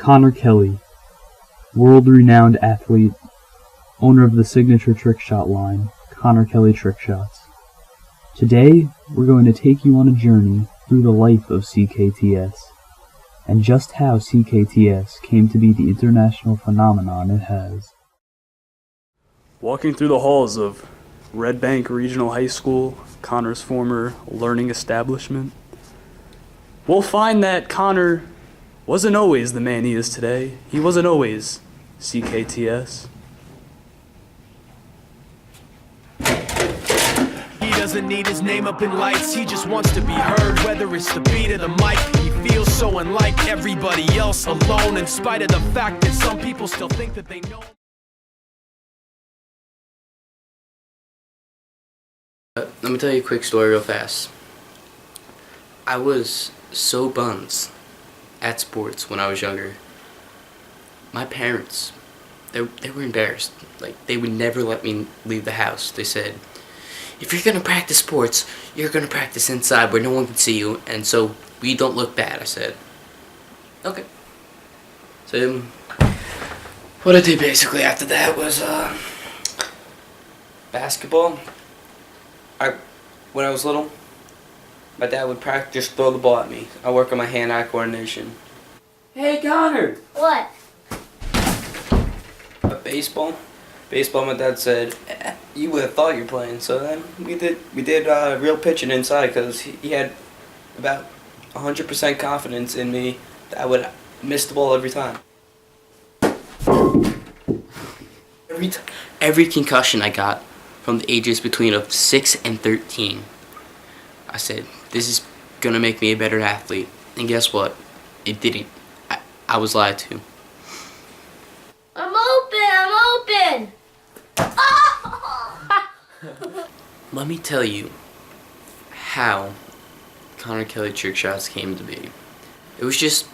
Connor Kelly, world-renowned athlete, owner of the signature trickshot line, Connor Kelly Trickshots. Today, we're going to take you on a journey through the life of CKTS, and just how CKTS came to be the international phenomenon it has. Walking through the halls of Red Bank Regional High School, Connor's former learning establishment, we'll find that Connor wasn't always the man he is today. He wasn't always CKTS. He doesn't need his name up in lights, he just wants to be heard, whether it's the beat of the mic. He feels so unlike everybody else, alone, in spite of the fact that some people still think that they know. Let me tell you a quick story real fast. I was so buns at sports when I was younger. My parents, they were embarrassed. Like, they would never let me leave the house. They said, if you're gonna practice sports, you're gonna practice inside where no one can see you, and so we don't look bad. I said, okay. So what I did basically after that was basketball. When I was little, my dad would just throw the ball at me. I work on my hand-eye coordination. Hey, Connor! What? Baseball, my dad said, you would have thought you were playing. So then we did real pitching inside because he had about 100% confidence in me that I would miss the ball every time. Every concussion I got from the ages between of 6 and 13, I said, this is gonna make me a better athlete. And guess what? It didn't. I was lied to. I'm open! Let me tell you how Connor Kelly Trickshots came to be. It was just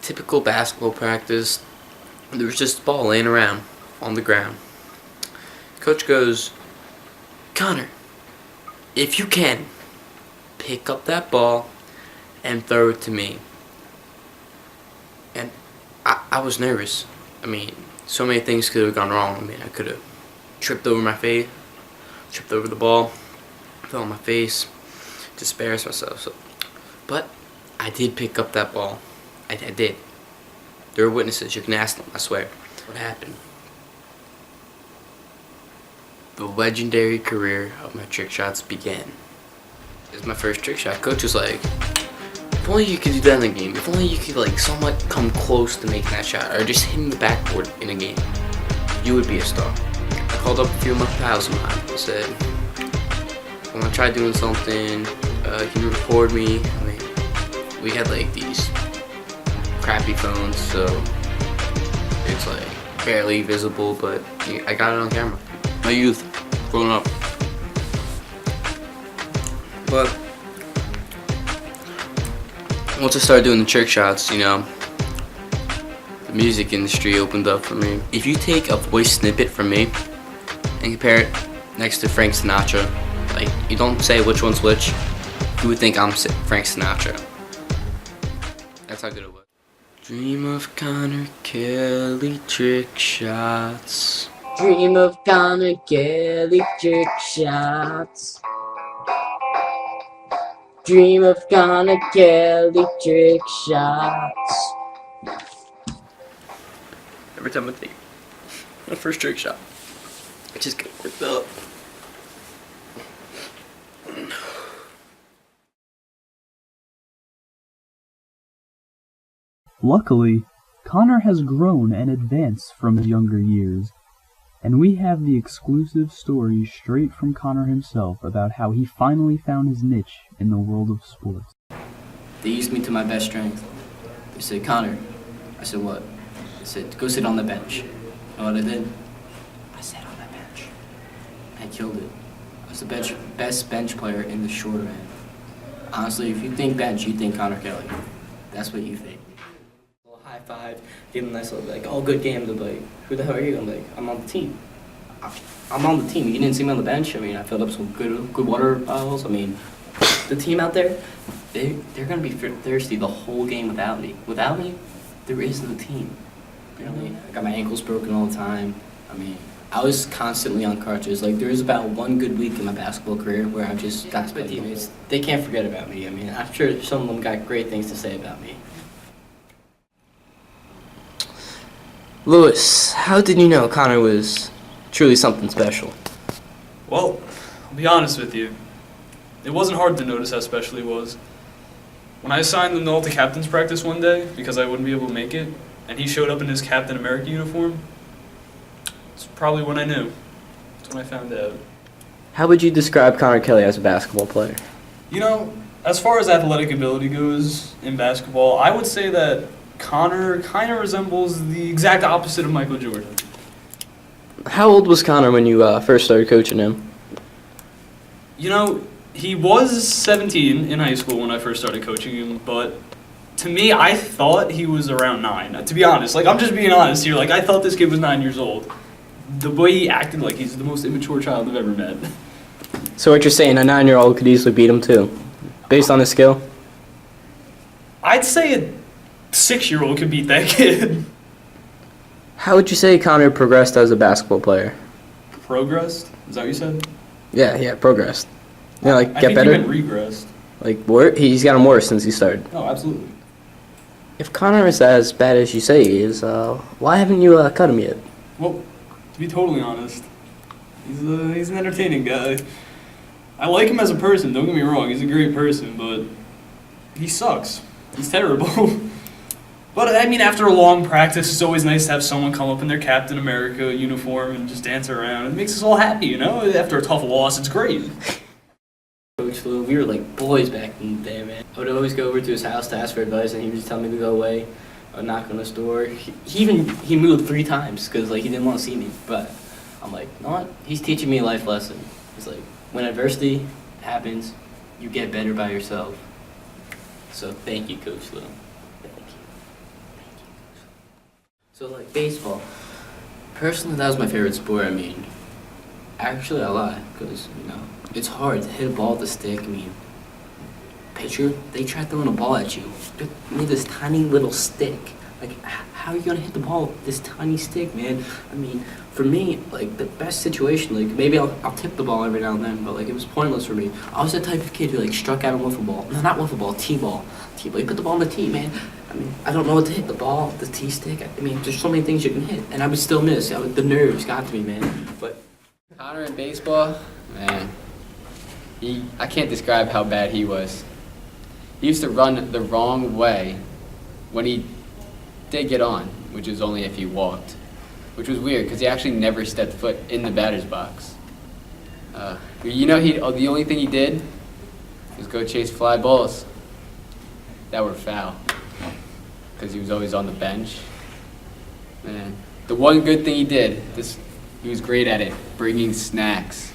typical basketball practice. There was just a ball laying around on the ground. Coach goes, Connor, if you can, pick up that ball and throw it to me. And I was nervous. I mean, so many things could have gone wrong. I mean, I could have tripped over my face, tripped over the ball, fell on my face, just embarrassed myself. But I did pick up that ball. I did. There were witnesses. You can ask them, I swear. What happened? The legendary career of my trick shots began. It was my first trick shot. Coach was like, if only you could do that in a game. If only you could like somewhat come close to making that shot or just hitting the backboard in a game, you would be a star. I called up a few of my pals of mine and said, I want to try doing something. Can you record me? I mean, we had like these crappy phones, so it's like barely visible, but I got it on camera. My youth, growing up. But once I started doing the trick shots, you know, the music industry opened up for me. If you take a voice snippet from me and compare it next to Frank Sinatra, like, you don't say which one's which, you would think I'm Frank Sinatra. That's how good it was. Dream of Connor Kelly trick shots. Dream of Connor Kelly Trickshots. Dream of Connor Kelly Trickshots. Every time I think my first trick shot, I just get worked up. Luckily, Connor has grown and advanced from his younger years, and we have the exclusive story straight from Connor himself about how he finally found his niche in the world of sports. They used me to my best strength. They said, Connor. I said, what? They said, go sit on the bench. You know what I did? I sat on that bench. I killed it. I was the best bench player in the short end. Honestly, if you think bench, you think Connor Kelly. That's what you think. A little high five, give him a nice little, like, oh, good game. They're like, who the hell are you? I'm like, I'm on the team. I'm on the team. You didn't see me on the bench. I mean, I filled up some good water bottles. I mean, the team out there, they're gonna be thirsty the whole game without me. Without me, there is no team. Apparently, I got my ankles broken all the time. I mean, I was constantly on crutches. Like, there was about one good week in my basketball career where I just got my teammates. They can't forget about me. I mean, I'm sure some of them got great things to say about me. Lewis, how did you know Connor was truly something special? Well, I'll be honest with you. It wasn't hard to notice how special he was. When I assigned him all to captain's practice one day, because I wouldn't be able to make it, and he showed up in his Captain America uniform, it's probably when I knew. That's when I found out. How would you describe Connor Kelly as a basketball player? You know, as far as athletic ability goes in basketball, I would say that Connor kind of resembles the exact opposite of Michael Jordan. How old was Connor when you first started coaching him? You know, he was 17 in high school when I first started coaching him, but to me, I thought he was around 9. To be honest, like, I'm just being honest here. Like, I thought this kid was 9 years old. The way he acted, like he's the most immature child I've ever met. So what you're saying, a 9-year-old could easily beat him too, based on his skill? I'd say a 6-year-old could beat that kid. How would you say Connor progressed as a basketball player? Progressed? Is that what you said? Yeah, progressed. You know, like, I get think better? you meant regressed. Like, he's gotten worse since he started. Oh, absolutely. If Connor is as bad as you say he is, why haven't you cut him yet? Well, to be totally honest, he's an entertaining guy. I like him as a person, don't get me wrong, he's a great person, but he sucks. He's terrible. But, I mean, after a long practice, it's always nice to have someone come up in their Captain America uniform and just dance around. It makes us all happy, you know? After a tough loss, it's great. Coach Lou, we were like boys back in the day, man. I would always go over to his house to ask for advice, and he would just tell me to go away. I would knock on his door. He moved 3 times because like he didn't want to see me. But I'm like, you know what? He's teaching me a life lesson. He's like, when adversity happens, you get better by yourself. So thank you, Coach Lou. Thank you. So like baseball. Personally, that was my favorite sport. I mean, actually I lie because it's hard to hit a ball with a stick. I mean, pitcher, they try throwing a ball at you with this tiny little stick. Like, how are you gonna hit the ball with this tiny stick, man? I mean, for me, like, the best situation, like, maybe I'll tip the ball every now and then, but, like, it was pointless for me. I was the type of kid who, like, struck out a wiffle ball. No, not wiffle ball, T-ball. T-ball, you put the ball on the tee, man. I mean, I don't know what to hit, the ball, the T-stick. I mean, there's so many things you can hit, and I would still miss. The nerves got to me, man. But Connor in baseball, man, I can't describe how bad he was. He used to run the wrong way when he did get on, which is only if he walked, which was weird because he actually never stepped foot in the batter's box. The only thing he did was go chase fly balls that were foul because he was always on the bench. Man, the one good thing he did, he was great at it, bringing snacks.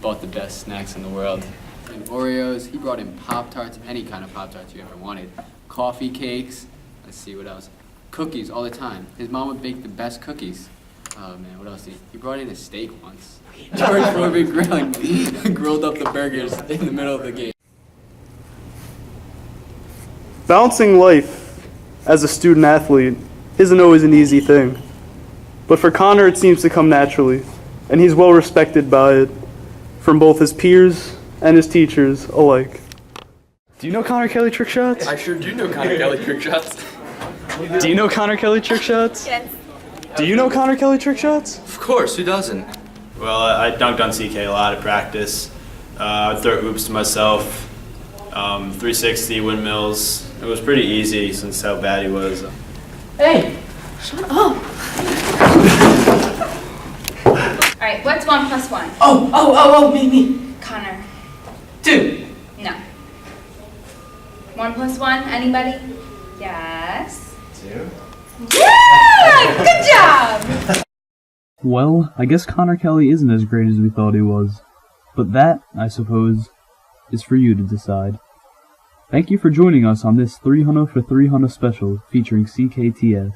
Bought the best snacks in the world. And Oreos, he brought in Pop-Tarts, any kind of Pop-Tarts you ever wanted. Coffee cakes, let's see what else. Cookies all the time. His mom would bake the best cookies. Oh man, what else? He brought in a steak once. George Foreman grilled up the burgers in the middle of the game. Balancing life as a student athlete isn't always an easy thing. But for Connor, it seems to come naturally, and he's well respected by it from both his peers and his teachers alike. Do you know Connor Kelly Trickshots? I sure do know Connor Kelly Trickshots. Do you know Connor Kelly Trickshots? Yes. Do you know Connor Kelly Trickshots? Of course, who doesn't? Well, I dunked on CK a lot at practice. I'd throw oops to myself, 360 windmills. It was pretty easy since how bad he was. Hey, shut up. All right, what's 1 plus 1? Me. Connor. 2. No. 1 plus 1, anybody? Yes. 2. Yeah! Good job! Well, I guess Connor Kelly isn't as great as we thought he was. But that, I suppose, is for you to decide. Thank you for joining us on this 300 for 300 special featuring CKTS.